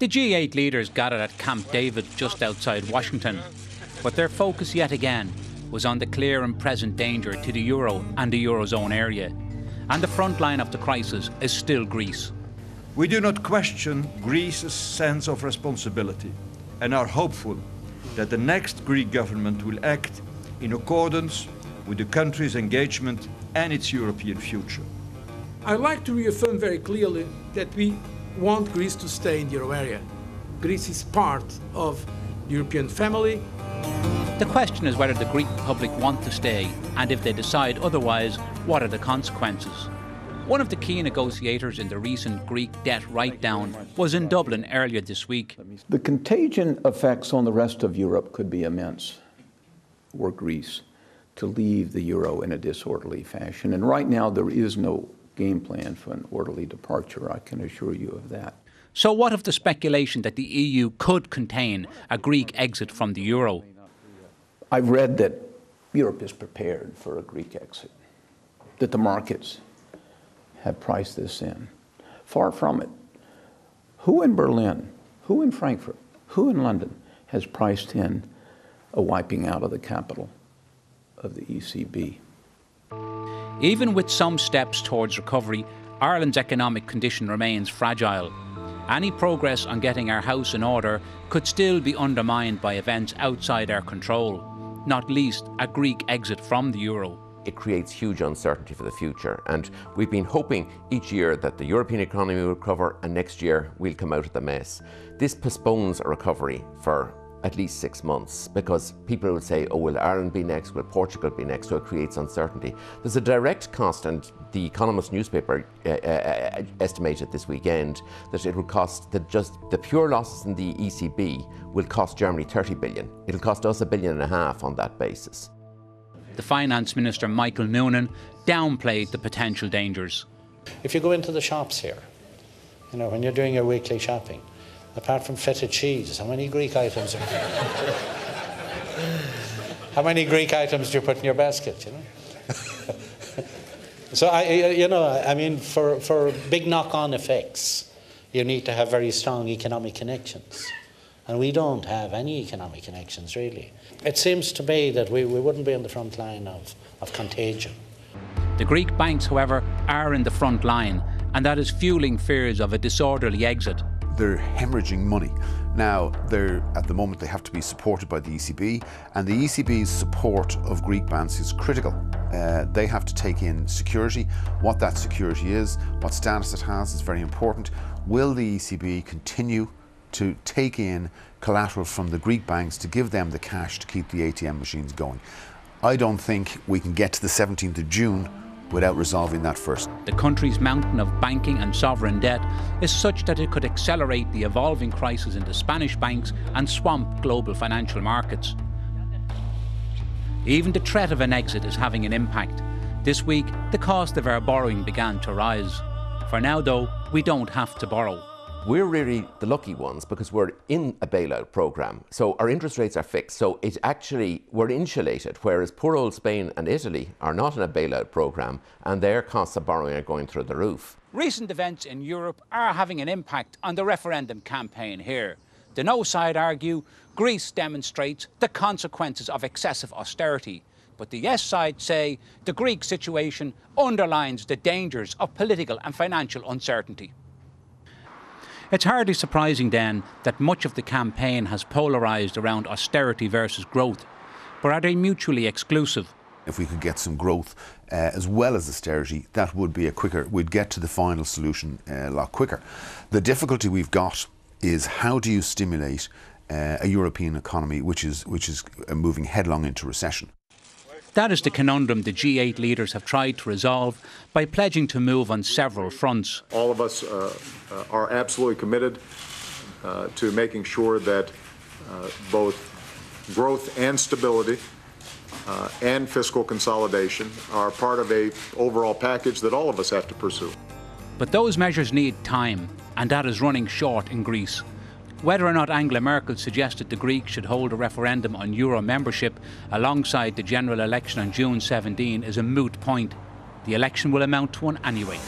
The G8 leaders gathered at Camp David just outside Washington, but their focus yet again was on the clear and present danger to the euro and the Eurozone area. And the front line of the crisis is still Greece. We do not question Greece's sense of responsibility and are hopeful that the next Greek government will act in accordance with the country's engagement and its European future. I'd like to reaffirm very clearly that we want Greece to stay in the euro area. Greece is part of the European family. The question is whether the Greek public want to stay, and if they decide otherwise, what are the consequences? One of the key negotiators in the recent Greek debt write-down was in Dublin earlier this week. The contagion effects on the rest of Europe could be immense were Greece to leave the euro in a disorderly fashion. And right now there is no game plan for an orderly departure, I can assure you of that. So what of the speculation that the EU could contain a Greek exit from the euro? I've read that Europe is prepared for a Greek exit, that the markets have priced this in. Far from it. Who in Berlin, who in Frankfurt, who in London has priced in a wiping out of the capital of the ECB? Even with some steps towards recovery, Ireland's economic condition remains fragile. Any progress on getting our house in order could still be undermined by events outside our control, not least a Greek exit from the euro. It creates huge uncertainty for the future, and we've been hoping each year that the European economy will recover and next year we'll come out of the mess. This postpones a recovery for at least 6 months because people will say, oh, will Ireland be next, will Portugal be next, so it creates uncertainty. There's a direct cost, and the Economist newspaper estimated this weekend that it will cost, that just the pure losses in the ECB will cost Germany 30 billion. It'll cost us $1.5 billion on that basis. The Finance Minister, Michael Noonan, downplayed the potential dangers. If you go into the shops here, you know, when you're doing your weekly shopping, apart from feta cheese, how many Greek items how many Greek items do you put in your basket, you know? So, I mean, for big knock-on effects, you need to have very strong economic connections. And we don't have any economic connections, really. It seems to me that we wouldn't be on the front line of contagion. The Greek banks, however, are in the front line, and that is fueling fears of a disorderly exit. They're hemorrhaging money. Now, at the moment, they have to be supported by the ECB, and the ECB's support of Greek banks is critical. They have to take in security. What that security is, what status it has, is very important. Will the ECB continue to take in collateral from the Greek banks to give them the cash to keep the ATM machines going? I don't think we can get to the 17th of June without resolving that first. The country's mountain of banking and sovereign debt is such that it could accelerate the evolving crisis in the Spanish banks and swamp global financial markets. Even the threat of an exit is having an impact. This week, the cost of our borrowing began to rise. For now, though, we don't have to borrow. We're really the lucky ones because we're in a bailout program. So our interest rates are fixed. So it actually, we're insulated, whereas poor old Spain and Italy are not in a bailout program and their costs of borrowing are going through the roof. Recent events in Europe are having an impact on the referendum campaign here. The no side argue Greece demonstrates the consequences of excessive austerity. But the yes side say the Greek situation underlines the dangers of political and financial uncertainty. It's hardly surprising then that much of the campaign has polarised around austerity versus growth. But are they mutually exclusive? If we could get some growth as well as austerity, that would be we'd get to the final solution a lot quicker. The difficulty we've got is how do you stimulate a European economy which is moving headlong into recession? That is the conundrum the G8 leaders have tried to resolve by pledging to move on several fronts. All of us are absolutely committed to making sure that both growth and stability and fiscal consolidation are part of an overall package that all of us have to pursue. But those measures need time, and that is running short in Greece. Whether or not Angela Merkel suggested the Greeks should hold a referendum on euro membership alongside the general election on June 17 is a moot point. The election will amount to one anyway.